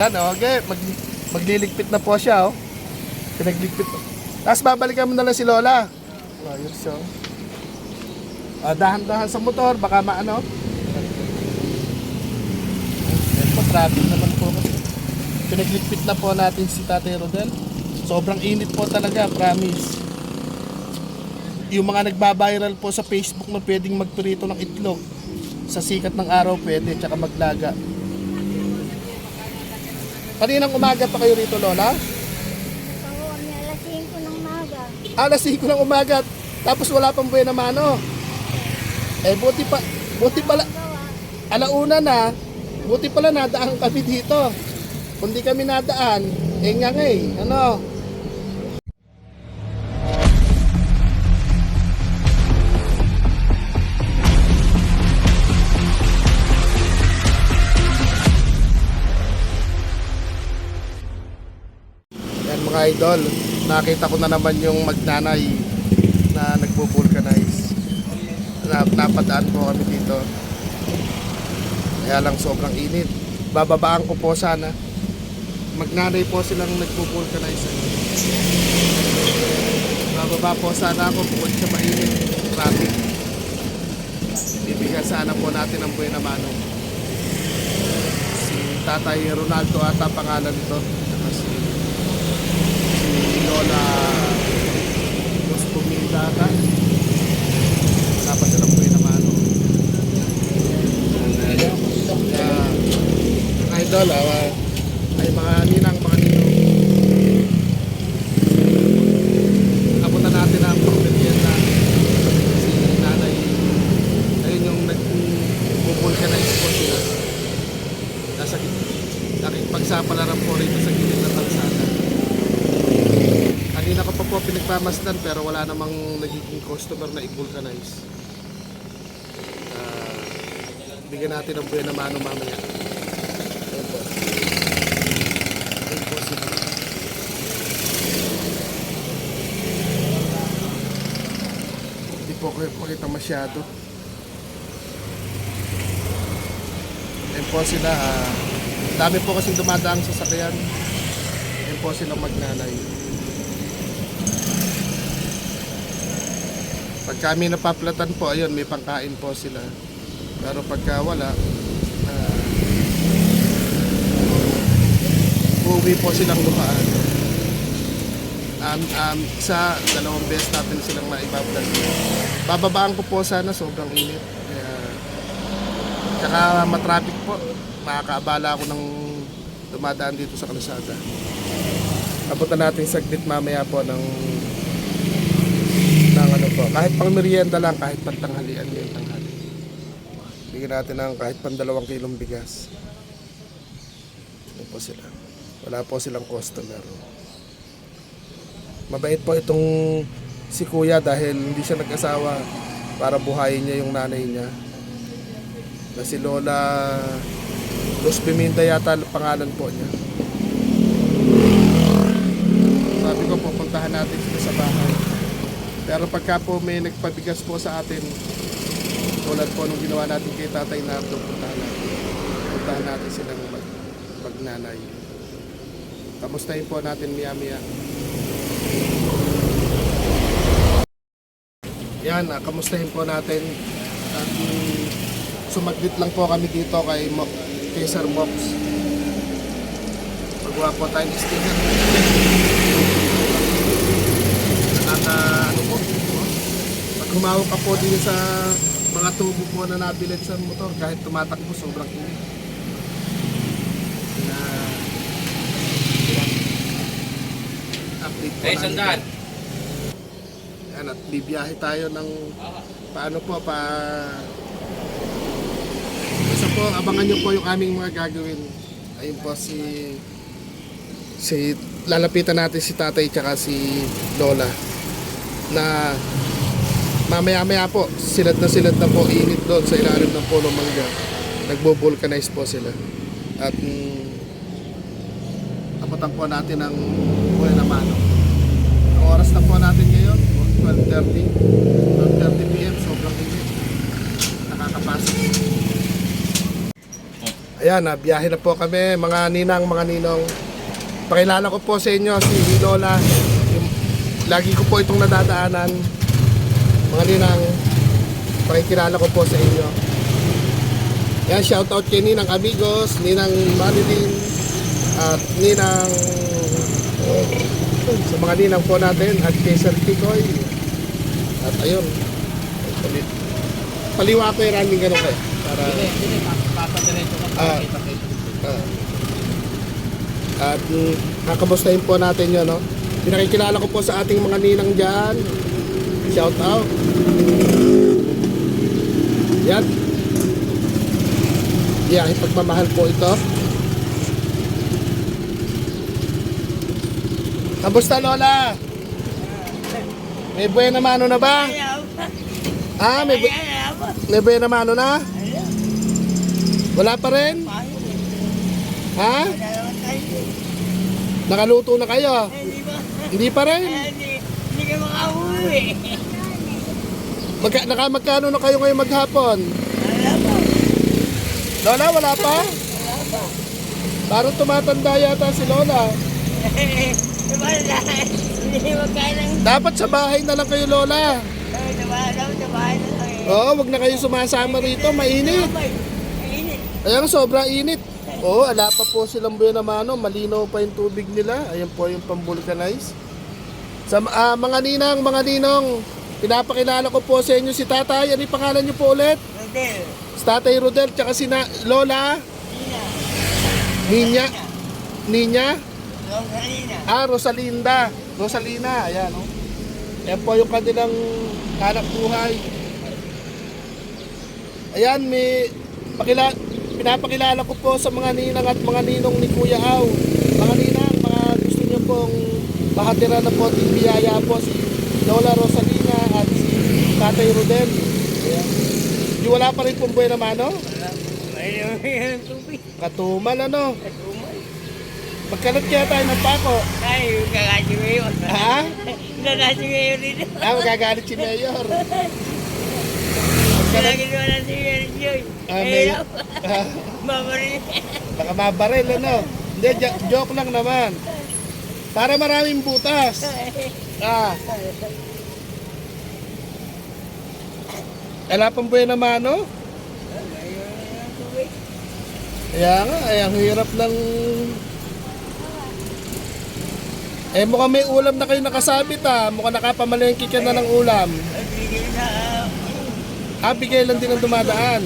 Yan, okay. Magliligpit na po siya, oh. Pinagligpit. Tapos babalikan mo na lang si Lola. Ayos, so. Dahan-dahan sa motor, baka maano. Traffic naman po kasi. Pinagligpit na po natin si Tatay Rodel. Sobrang init po talaga, promise. Yung mga nagbabiral po sa Facebook na pwedeng magprito ng itlog sa sikat ng araw pwede, tsaka maglaga. Kaninang umaga pa kayo rito, Lola? Oo, alas 5 ng umaga. Alas 5 ng umaga, tapos wala pang buena mano. Buti pala, alauna na, buti pala nadaan kami dito. Kung di kami nadaan, ano? Yan mga idol, nakita ko na naman yung magnanay na nagbo-vulcanize. Napadaan po kami dito. Kaya lang sobrang init. Bababaan ko po sana. Magnanay po silang nagpo-vulcanize. Bababa po sana ako bukod sa mainit. Traffic. Bibigyan sana po natin ang buena mano. Si Tatay Ronaldo ata pangalan nito. Saka si Lola Gostumida ata. Wala pa silang buena mano. Idol, ay mga ninang, mga ninong. Abutan natin ang pagmerienda. Si nanay, ayun yung nag-vulcanize po sila. Nasa pagsapalaran po rito sa gilid ng kalsada. Kanina ko pa po pinagpamasdan pero wala namang nagiging customer na i-vulcanize. Bigyan natin ng buena mano mamaya. Ayan po. Ayan po sila. Hindi po kayo pakita masyado. Ayan po sila. Dami po kasing dumadaang sasakyan. Ayan po silang magnanay. Pag kami napaplatan po, ayun, may pangkain po sila. Pero pagka wala, uuwi po silang lumaan. Isa, dalawang beses natin silang maibablog. Bababaan ko po sana, sobrang init. Kaya, tsaka matraffic po. Makakaabala ako ng dumadaan dito sa kalsada. Abutan natin saglit mamaya po ng ano po. Kahit pang merienda lang, kahit pang tanghalian yung tanghali. Bigyan natin ng kahit pang 2 kilong bigas. Ano po sila. Wala po silang customer. Mabait po itong si kuya dahil hindi siya nag-asawa para buhayin niya yung nanay niya. Na si Lola Luz Piminda yata pangalan po niya. Sabi ko pupuntahan natin sila sa bahay. Pero pagka po may nagpabigas po sa atin, tulad po nung ginawa natin kay Tatay Nardo, puntahan natin silang magnanay. Kamustahin po natin miya-miya. Yan, kamustahin po natin. At sumaglit lang po kami dito kay Sir Mox. Magawa po tayo ng sticker. Ano po, pag humawak ka po din sa mga tubo po na nabilad sa motor, kahit tumatakbo sobrang init. Update po natin. Yan, at bibiyahe tayo ng paano po isa po, abangan nyo po yung aming mga gagawin. Ayun po si lalapitan natin si Tatay tsaka si Lola na mamaya po silad na po init doon sa ilalim ng puno mangga. Nagbo-vulcanize po sila at abutan po natin ang buena mano. Ang oras na po natin ngayon 12:30 PM. Sobrang init, nakakapasok. Ayan, biyahe na po kami, mga ninang, mga ninong. Pakilala ko po sa inyo si Lola. Lagi ko po itong nadadaanan. Mga ninang, pakikilala ko po sa inyo. Yan, shoutout kay Ninang Amigos, Ninang Marilyn, at Ninang sa mga ninang po natin, at kay Sir Tikoy. At ayun, paliwa ko yung running gano'n kayo. Para, Papadiretso ka Ah. para kita kayo. at kakamustahin po natin yun, no? Pinakikilala ko po sa ating mga ninang dyan. Shout out. Yan. Yeah, pagmamahal po ito. Kamusta, Lola? May buena mano na ba? Ah, may buena mano na? Wala pa rin? Ha? Nakaluto na kayo? Hindi pa rin? Hindi ka makauwi. Magkano na kayo ngayon maghapon? Wala pa. Lola, wala pa? Parang tumatanda yata si Lola. Wala. Hindi magkain ng... Dapat sa bahay na lang kayo, Lola. Sa bahay na lang eh. Oo, wag na kayo sumasama rito, mainit. Mainit. Ayan, sobrang init. Oo, ala pa po silang buena mano, malinaw pa yung tubig nila. Ayan po yung pambulkanize. Sa mga ninang, mga ninong, pinapakilala ko po sa inyo si Tatay. Ano yung pangalan niyo po ulit? Rodel. Si Tatay Rodel, tsaka si Lola. Nina. Ninya? Rosalina. Rosalinda. Rosalina, ayan o. Ayan po yung kanilang anak buhay. Ayan, pinapakilala ko po sa mga ninang at mga ninong ni Kuya Au. Mga ninang, mga gusto niyo pong mahatira na po at biyaya po si Lola Rosalina at si Tatay Rodel. Ayan. Di wala pa rin pong buena mano? Mayroon tubig. Katumal ano? Katumal. Magkalat kaya tayo ng pako. Ay, gagasi ngayon. Ha? Gagasi ngayon dito. Magagalit si Mayor. Lagi naman si Mayor Joy. Mayor. Mamaril. Baka mabaril ano? Hindi, joke lang naman. Para maraming butas. Wala pang buena mano? Kaya nga, ang hirap ng... mukhang may ulam na kayo nakasabit Mukhang nakapamalengke ka na ng ulam. Bigay lang din ang dumadaan.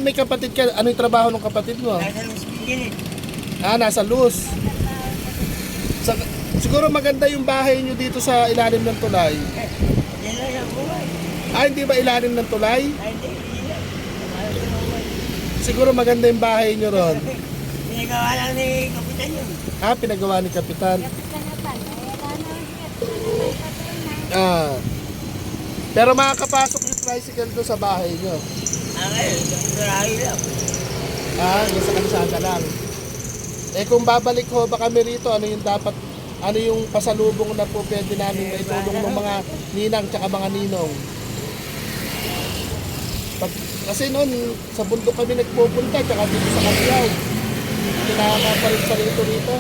May kapatid ka. Ano yung trabaho ng kapatid mo? Nasa luz. Siguro maganda yung bahay nyo dito sa ilalim ng tulay. Hindi ba ilalim ng tulay? Siguro maganda yung bahay nyo ron. Pinagawa lang ni Kapitan yun. Pinagawa ni Kapitan. Pero makakapasok yung tricycle doon sa bahay nyo. Marami lang. Yung sa kalsada lang. Kung babalik ho ba kami rito, ano yung pasalubong na po pwede namin maitulong ng mga ninang tsaka mga ninong? Kasi noon, sa bundok kami nagpupunta, tsaka dito sa Kabiyaw. Hindi nakakapalit sa rito.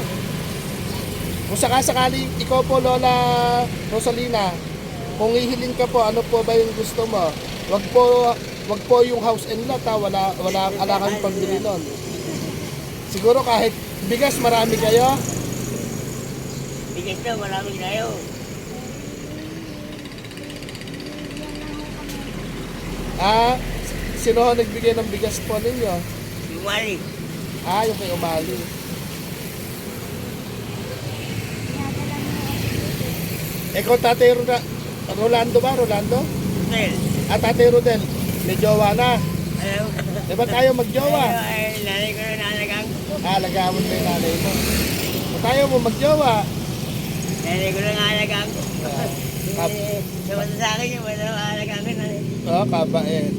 Kung sakasakali, ikaw po, Lola Rosalina, kung ihiling ka po, ano po ba yung gusto mo? Wag po yung house and lot, wala kang pambili nun. Siguro kahit bigas, marami kayo. Bigas na, marami tayo. Sino ho nagbigay ng bigas po ninyo? Lumali. Yung kay Umali. Ikaw, Tatay Rolando ba? Rolando? Rodel. Tatay Rodel, may jowa na. Alam. Diba tayo magjowa? Ay, nanay ko na nalagang. Lagawan mo yung nanay mo. Tayo mo magjowa. Nanay ko na nalagang. Kap- Dapat sa akin yung wala nalagang ko na. Kabait.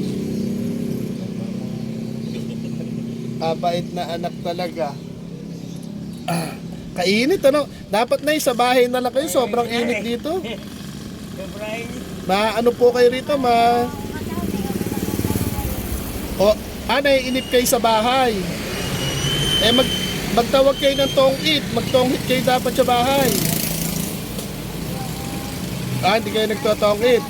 Kabait na anak talaga. Kainit ano? Dapat na sa bahay na lang kayo. Sobrang init dito. Sobrang Ano po kayo rito? naiinip kayo sa bahay. Eh, magtawag kayo ng tong-it. Mag-tong-it kayo dapat sa bahay. Hindi kayo nagtotong-it.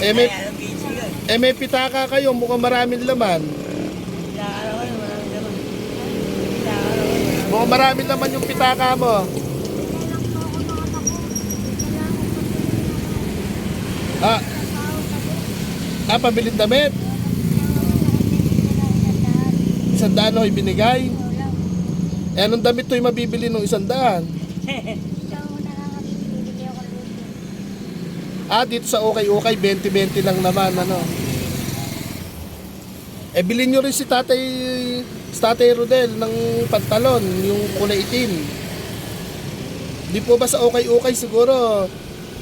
Eh, may, Kaya ang busy yun. may pitaka kayo. Mukhang maraming laman. Inaaraw ko, maraming naman. Inaaraw ko. Mukhang maraming laman yung pitaka mo. Kailan po ako mga anak ko. Kailangan ko Pabiling damit. Isandaan ho ibinigay. Eh, anong damit to yung mabibili nung 100? Dito sa okay, 20-20 lang naman, ano. Eh, bilhin nyo rin si Tatay Rodel ng pantalon, yung kulay itim. Di po ba sa okay siguro,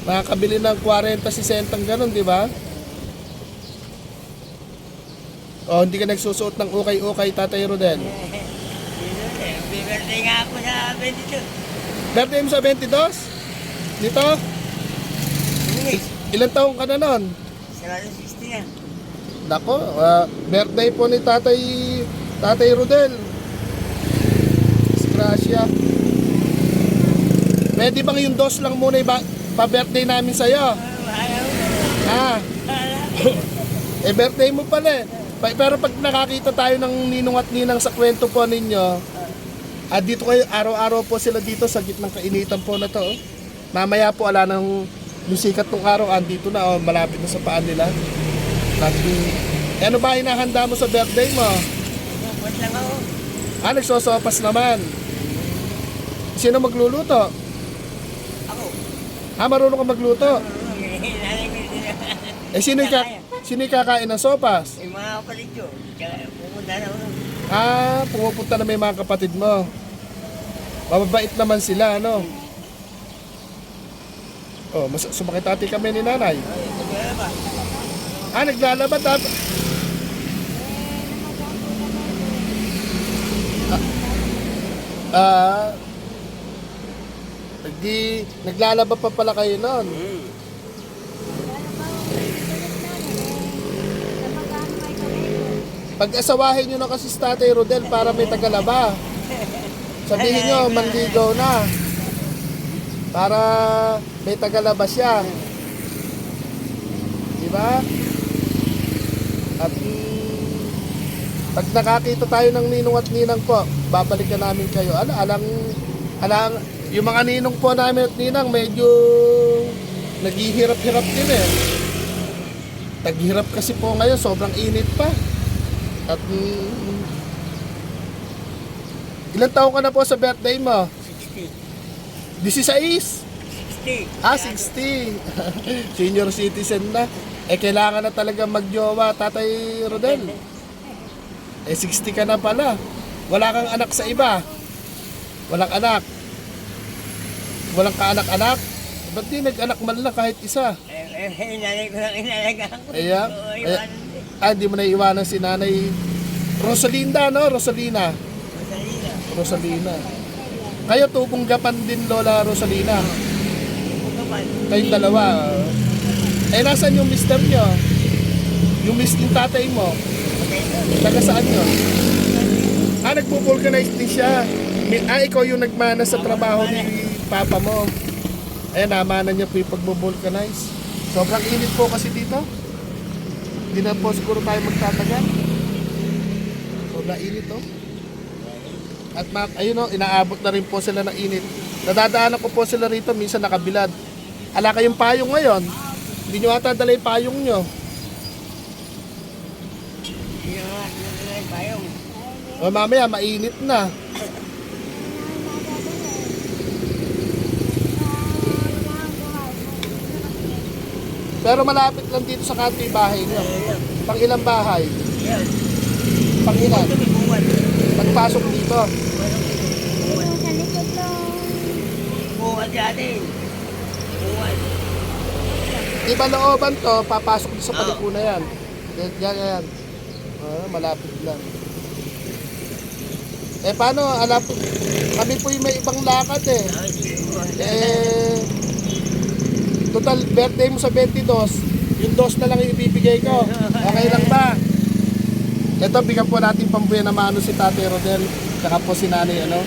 makakabili ng 40-60 gano'n, di ba? O, hindi ka nagsusuot ng okay, Tatay Rodel. Birthday nga ako sa 22. Birthday mo sa 22? Dito? Ilan taong ka na nun? 60 na. Nako, birthday po ni Tatay Rodel. Disgrasya. Pwede bang yung dos lang muna pa-birthday namin sa'yo? Ayaw. Birthday mo pala eh. Pero pag nakakita tayo ng ninong at ninang sa kwento po ninyo, dito kayo, araw-araw po sila dito sa gitnang kainitan po na to. Oh. Mamaya po, ala ng yung sikat ng araw, andito na, malapit na sa paan nila. Ano ba hinahanda mo sa birthday mo? Pupot lang ako. Nagsosopas naman. Sino magluluto? Ako. Marunong ka magluto. Nanay ko din. Sino yung kakain ng sopas? Yung mga kapatid ko. Tsaka pupunta na ako. Pumupunta na may mga kapatid mo. Mababait naman sila, ano? Sumakit ati kami ni nanay. Naglalaba. Naglalaba dapat. Naglalaba pa pala kayo noon. Pag-asawahin nyo na kasi si Tatay Rodel para may tagalaba. Sabihin nyo, manligaw na. Para may tagalaba siya. Diba? At pag nakakita tayo ng ninong at ninang po, babalikan namin kayo. Alang, yung mga ninong po namin at ninang medyo naghihirap-hirap din eh. Taghirap kasi po ngayon, sobrang init pa. At ilang taon ka na po sa birthday mo? 60. 16? 60. 60. Senior citizen na. Kailangan na talaga magjowa, Tatay Rodel. 60 ka na pala. Wala kang anak sa iba. Walang anak. Walang kaanak-anak. Ba't di nag-anak man lang kahit isa? Nanay ko lang inalagaan ko. Ayan. Iwanan. Di mo na iwanan si Nanay Rosalinda, no? Rosalina. Rosalina. Kayo tubong gapan din, Lola Rosalina. Kayong dalawa. Nasaan yung mister nyo? Yung tatay mo? Taga saan nyo? Nagpo-vulcanize din siya. Ikaw yung nagmana sa trabaho ni Papa mo. Namana niya po yung pagbo-vulcanize. Sobrang init po kasi dito. Hindi na po siguro tayo magtatagal. Sobrang init At ayun inaabot na rin po sila ng init. Nadadaanan ko po sila rito, minsan nakabilad. Ala kayong payong ngayon. Hindi nyo ata dala yung payong nyo. Mamaya, mainit na. Pero malapit lang dito sa kanto yung bahay nyo. Pang ilang bahay? Pang ilan? Pagpasok dito. Sa likod lang. Buwan natin. Buwan. Di ba looban to, papasok dito sa palikuna yan. Yan. Malapit lang. Paano? Kami po yung may ibang lakad eh. Total, birthday mo sa 22, yung dos na lang yung ibibigay ko. Okay lang ba? Ito, bigyan po natin pambuya na mano si Tate Rodel. Tsaka po si Nanay, ano.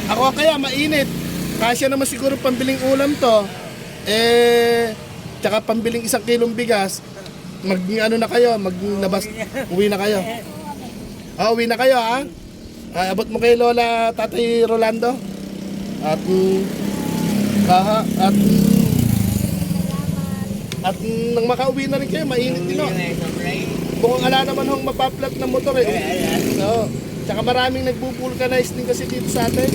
Ako kaya, mainit. Kasya naman siguro pambiling ulam to. Tsaka pambiling 1 kilong bigas. Ano na kayo, maglabas, uwi na kayo. Uwi na kayo, ha? Abot mo kay Lola, Tatay Rolando. At nang makauwi na rin kayo, mainit din, no? Kung ala naman hong mapaplat na motor, no? Tsaka maraming nagbu-vulcanize din kasi dito sa atin.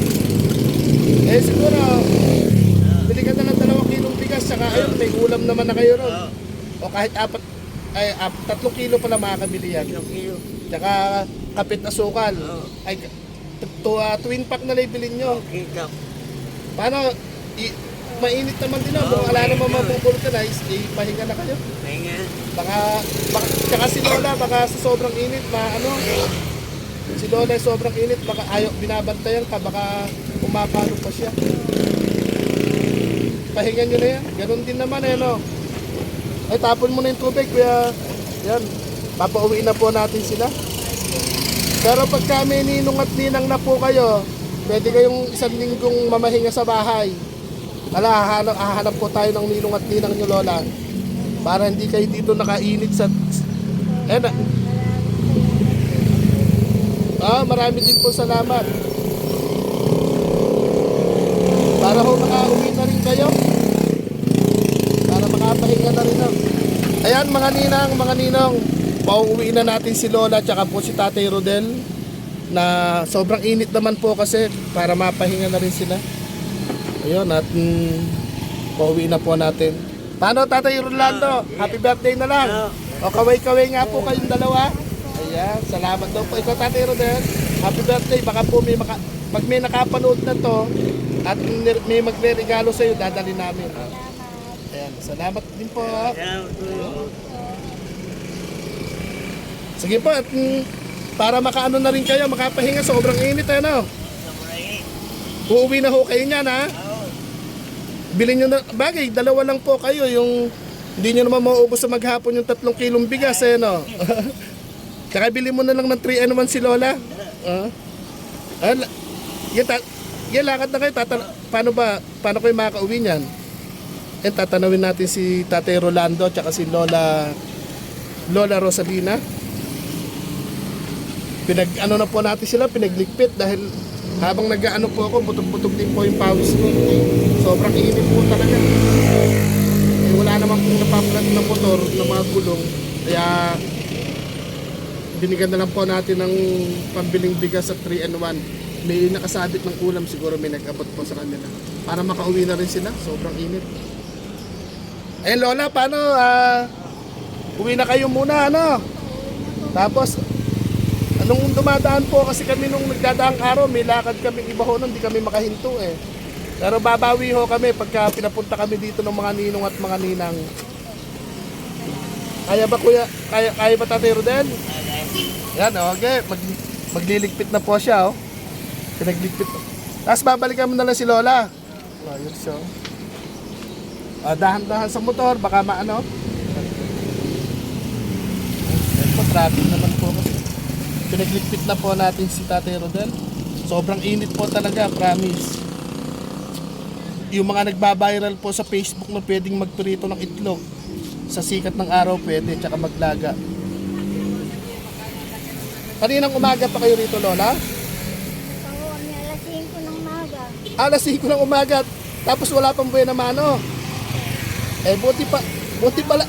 Siguro, bili ka na ng 2 kilong bigas, tsaka ayun, may ulam naman na kayo ron. O kahit 3 kilo pala makakabili yan. Tsaka kapit na sukal. Ay, twin pack na lang bilhin nyo. Paano, mainit naman din, no? Kung ala naman mapupulcanize, pahinga na kayo. Baka tsaka si Lola, baka sa sobrang init, si Lola sobrang init, baka binabantayan ka, baka umapalo pa siya. Pahingan nyo na yan, ganun din naman, no? Ay, tapon mo na yung tubig, kuya. Yan, papauwi na po natin sila. Pero pag kami ninong at ninang na po kayo, pwede kayong 1 linggong mamahinga sa bahay. Hahanap po tayo ng ninong at ninang nyo, Lola. Para hindi kayo dito nakainit sa... marami din po salamat. Para ho makauwi na rin kayo. Para makapahinga na rin. Ayan mga ninong, pauwi na natin si Lola tsaka po si Tatay Rodel. Na sobrang init naman po kasi para mapahinga na rin sila. Ayun, at pauwi na po natin. Paano, Tatay Rolando? Happy birthday na lang. O kaway-kaway nga po kayong dalawa. Ayan, salamat daw po. Ikaw, Tatay Rodel. Happy birthday. Baka po pag may nakapanood na to at may magre-regalo sa'yo, dadali namin. Ayan, salamat din po. Sige po, at para makaano na rin kayo, makapahinga, sobrang init, ano? Uuwi na ho kayo niyan, ha? Bilhin nyo na, bagay, 2 lang po kayo, yung hindi nyo naman mauubos sa maghapon yung 3 kilong bigas, no? Tsaka bilhin mo na lang ng 3-in-1 si Lola. Lakad na kayo, paano kayo makakauwi niyan? Tatanawin natin si Tatay Rolando, tsaka si Lola Rosalina. Na po natin sila, pinagligpit dahil habang nag-ano po ako, butog-butog din po yung pawis ko. Sobrang init po talaga. Wala naman pong napaplat na motor na mga gulong. Kaya binigyan na lang po natin ng pambiling bigas sa 3-in-1. May nakasabit ng ulam, siguro may nag-abot po sa kanila. Para makauwi na rin sila, sobrang init. Lola, paano? Uwi na kayo muna, ano? Tapos, nung dumadaan po kasi kami nung nagdadaang araw, may lakad kami iba ho nun, hindi kami makahinto eh. Pero babawi ho kami pagka pinapunta kami dito ng mga ninong at mga ninang. Kaya ba kuya? Kaya ba Tatay Rodel? Yan, okay. Magliligpit na po siya, oh. Pinagligpit. Tapos babalikan mo na lang si Lola. Ayun siya. Dahan-dahan sa motor, baka maano. Yan po, traffic naman po kasi. Pinagligpit na po natin si Tatay Rodel. Sobrang init po talaga, promise. Yung mga nagbabiral po sa Facebook na pwedeng magprito ng itlog sa sikat ng araw pwede, tsaka maglaga. Kaninang umaga pa kayo rito, Lola? Alas 5 ng umaga. Alas 5 ng umaga, tapos wala pang buhay na mano. Buti pala,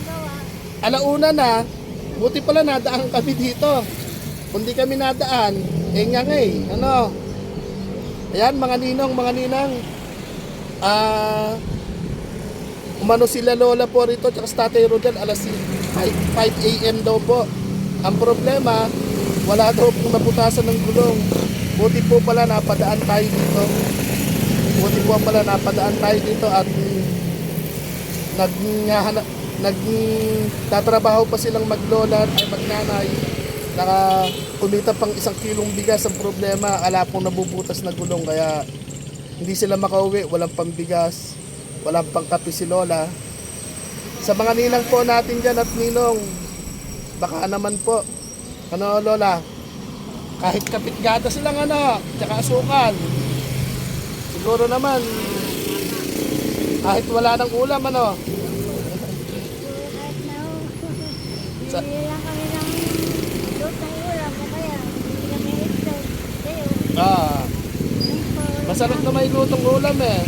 alauna na, buti pala nadaan kami dito. Kung di kami nadaan, ano? Ayan, mga ninang, umano sila Lola po rito, tsaka sa Tatay Rodel, alas 5 a.m. daw po. Ang problema, wala daw pong naputasan ng gulong. Buti po pala napadaan tayo dito. At nagtatrabaho pa silang maglola ay magnanay. Kumita pang 1 kilong bigas. Ang problema, ala pong nabubutas na gulong, kaya hindi sila makauwi, walang pambigas, walang pangkape si Lola. Sa mga ninang po natin dyan at ninong, baka naman po Ano, Lola? Kahit kapit gatas lang, ano, tsaka asukal. Siguro naman, kahit wala ng ulam, ano. Kahit na Sa- bibili lang kami ng lutong ulam o kaya bibili kami ito. Sa'yo. Ah, masarap na may lutong ulam eh.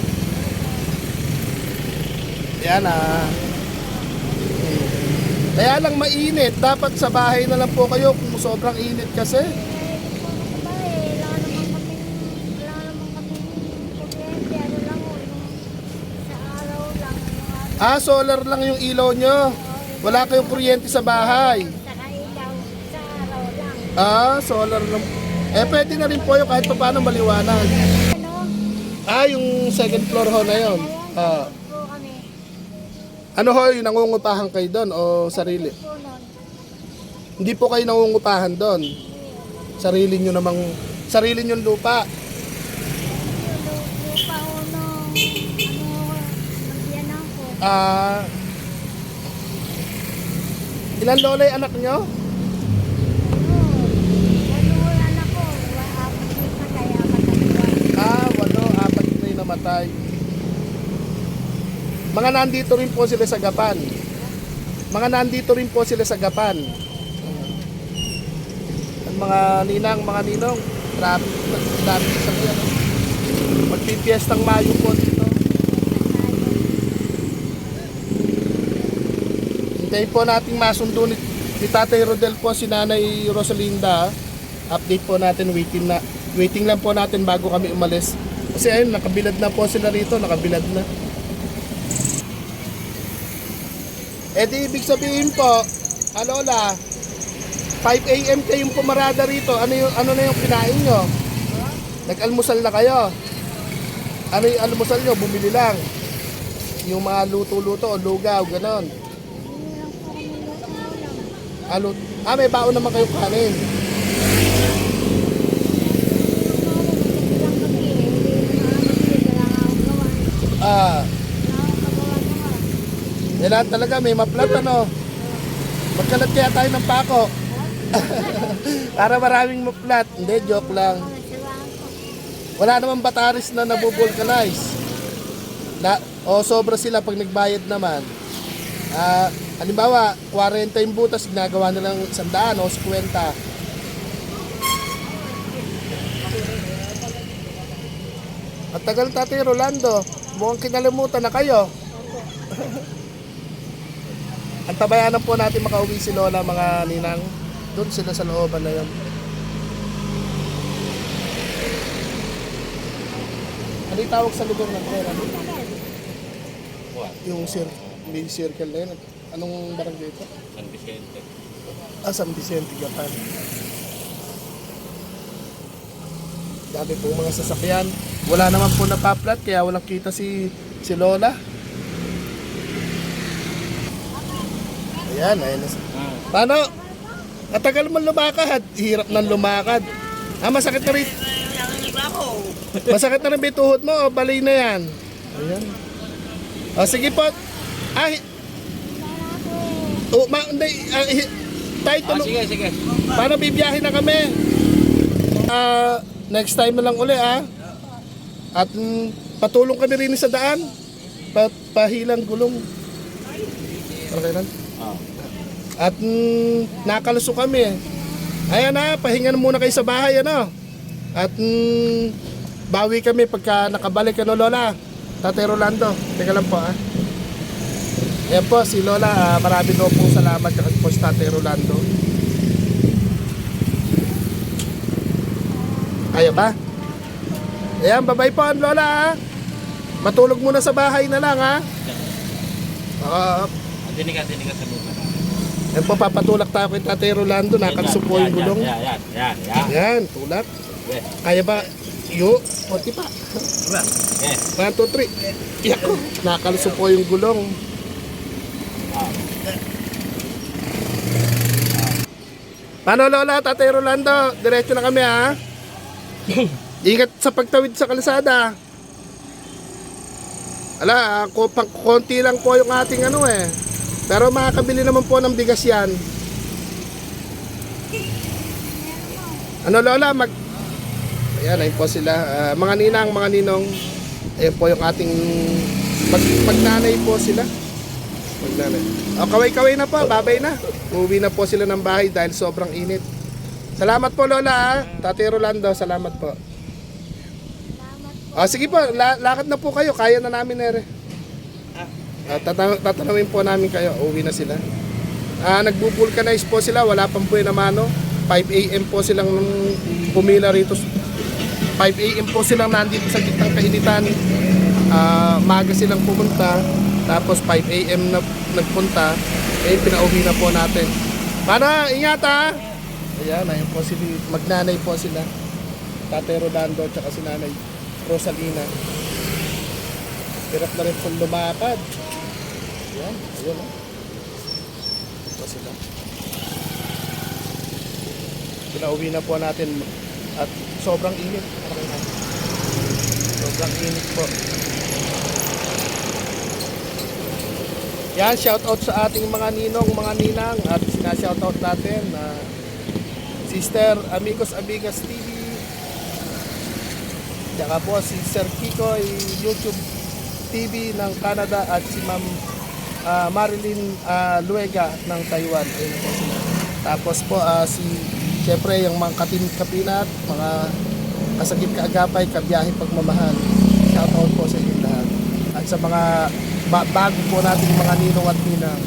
Yan ah. Kaya lang mainit. Dapat sa bahay na lang po kayo kung sobrang init kasi. Ah, solar lang yung ilaw nyo. Wala kayong kuryente sa bahay. Ah, solar lang. Eh, pwede na rin po yung kahit pa paano maliwanag. Ah, yung second floor ho na yun. Ah. Ano ho, yung nangungupahan kayo doon o sarili? Hindi po kayo nangungupahan doon. Sarili nyo namang, sarili nyo lupa. Ah, ilan lola yung anak nyo? Ah, 8, 4 na yung namatay. Mga nandito rin po sila sa Gapan. Mga nandito rin po sila sa Gapan. Ang mga ninang, mga ninong, traffic sa yan. Magpipiestang Mayo po dito. Hintayin po nating masundo ni Tatay Rodel po si Nanay Rosalinda. Update po natin, waiting lang po natin bago kami umalis. Kasi ayun, nakabilad na po sila rito, nakabilad na. Eh di ibig sabihin po, Lola, 5 AM kayong pumarada rito. Ano na yung kinain nyo? Nag-almusal na kayo? Ano yung almusal nyo? Bumili lang. Yung mga luto-luto o lugaw, ganon. May baon naman kayong kanin. Ah, yan talaga, may maplat ano. Magkalat kaya tayo ng pako. Para maraming maplat. Hindi, joke lang. Wala naman bataris na nabubulkanize. O sobra sila pag nagbayad naman. Halimbawa, 40 yung butas, ginagawa nilang 100 o 50. At tagal Tatay Rolando, mukhang kinalimutan na kayo. Antabayanan po natin makauwi si Lola, mga ninang. Doon sila sa looban na yun. Ano yung tawag sa lugar na Brera? Yung big circle na yun. Anong barangay ito? San Vicente. San Vicente, Gapan. Dami po mga sasakyan. Wala naman po napaplat kaya walang kita si Lola. Ayan. Paano? Matagal mo lumakad. Hirap nang lumakad. Masakit na rin. Masakit na rin ba yung tuhod mo o balay na yan? Ayan. Sige po. Tayo tulong. Sige. Paano bibiyahin na kami? Next time na lang uli At patulong kami rin sa daan. Pahilang gulong. Okay lang? At nakalusok kami. Ayan pahinga na muna kayo sa bahay At bawi kami pagka nakabalik Lola. Tatay Rolando. Teka lang po Ayan po si Lola. Marami daw pong salamat kasi po si Tatay Rolando. Ayaw ba? Ayan, bye-bye po Lola Matulog muna sa bahay na lang Dinig ka sa lupa. Ayan po, papatulak tayo kay Tatay Rolando. Nakalusok po yung gulong. Yan. Ayan, tulak. Kaya ba? Konti pa. 1, 2, 3. Iyak ko. Nakalusok po yung gulong. Paano Lola, Tatay Rolando? Diretso na kami Ingat sa pagtawid sa kalsada. Konti lang po yung ating Pero makakabili naman po ng bigas yan. Ano lola, ayan, ayun po sila. Mga ninang, mga ninong, ayun po yung ating magnanay po sila. Magnanay. O, kaway-kaway na po, babay na. Uuwi na po sila ng bahay dahil sobrang init. Salamat po lola, Tatay Rolando, salamat po. Sige po, lakad na po kayo, kaya na namin ere. Tatanawin po namin kayo, uuwi na sila. Nagbu-vulcanize po sila, wala pang buhay na mano. 5 AM po silang pumila rito. 5 AM po silang nandito sa gitnang kainitan. Maga silang pumunta. Tapos 5 AM na nagpunta. Pinauwi na po natin. Para, ingat ha! Ayan, ayun po sila. Magnanay po sila. Tatay Rolando at si Nanay Rosalina. Hirap na rin pong lumakad. Ayan, ayun ha. Ito sila. Pinauwi na po natin at sobrang init. Sobrang init po. Yan, shoutout sa ating mga ninong, mga ninang at sinashoutout natin na Sister Amigos Amigas TV. Tsaka po si Sir Kikoy YouTube TV ng Canada at si Ma'am Marilyn Luega ng Taiwan. Ayun po sila. Tapos po siyempre yung mga kapinat, mga kasagip kaagapay, kabiyahe pagmamahal. Shoutout po sa inyo lahat. At sa mga bago po nating mga ninong at ninang.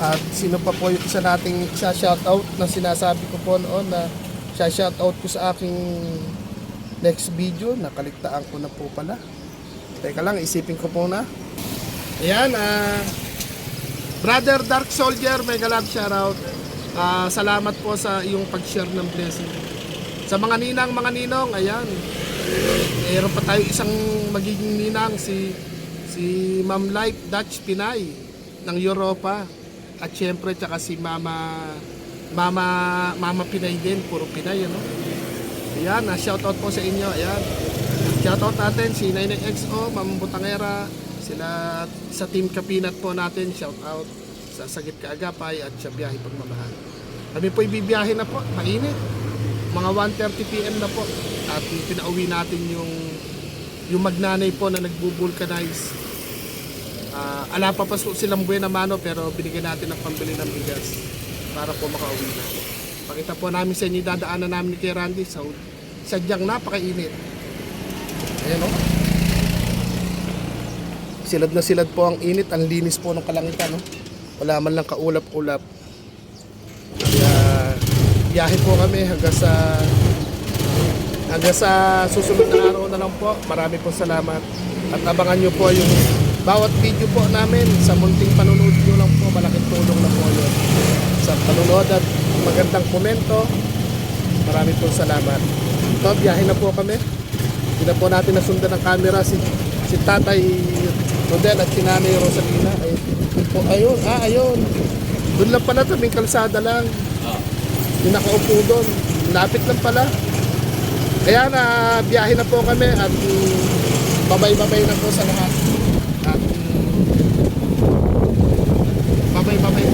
At sino pa po yung isa nating shoutout na sinasabi ko po noon na shoutout ko sa aking next video. Nakaligtaan ko na po pala. Teka lang, isipin ko po na. Ayan, Brother Dark Soldier, mega love shoutout. Salamat po sa iyong pag-share ng blessing. Sa mga ninang, mga ninong, ayan. Mayroon pa tayo isang magiging ninang, si Ma'am Life Dutch Pinay ng Europa. At syempre, tsaka si Mama Pinay din, puro Pinay, ano. Ayan, shoutout po sa inyo, ayan. Shoutout natin si Nainay XO, Ma'am Butangera, sila sa Team Kapinat po natin, shoutout sa Sagip Kaagapay at sa Biyahe Pagmamahal. Kami po ibibiyahe na po, mainit. Mga 1:30 PM na po. At pinauwi natin yung magnanay po na nagbu-vulcanize. Ala pa silang buhay na mano pero binigyan natin ng pambili ng bigas para po makauwi na. Pakita po namin sa inyo, dadaanan namin ni Kuya Randy sa sadyang napakainit. Ayan o. Silad na silad po ang init, ang linis po ng kalangitan. No? Wala man lang kaulap-ulap. Kaya biyahe po kami hanggang sa susunod na araw na lang po. Marami po salamat. At abangan nyo po yung bawat video po namin sa munting panunood nyo lang po. Malaking tulong na po yun. Sa panunood at magandang komento. Marami po salamat. Ito, biyahe na po kami. Hindi na po natin nasundan ng camera si Tatay Rodel at si Nanay Rosalina. Ayun, ayun. Doon lang pala, tabing kalsada lang. Yung nakaupo doon. Lapit lang pala. Kaya na biyahe na po kami at babay-babay na po sa lahat. At babay-babay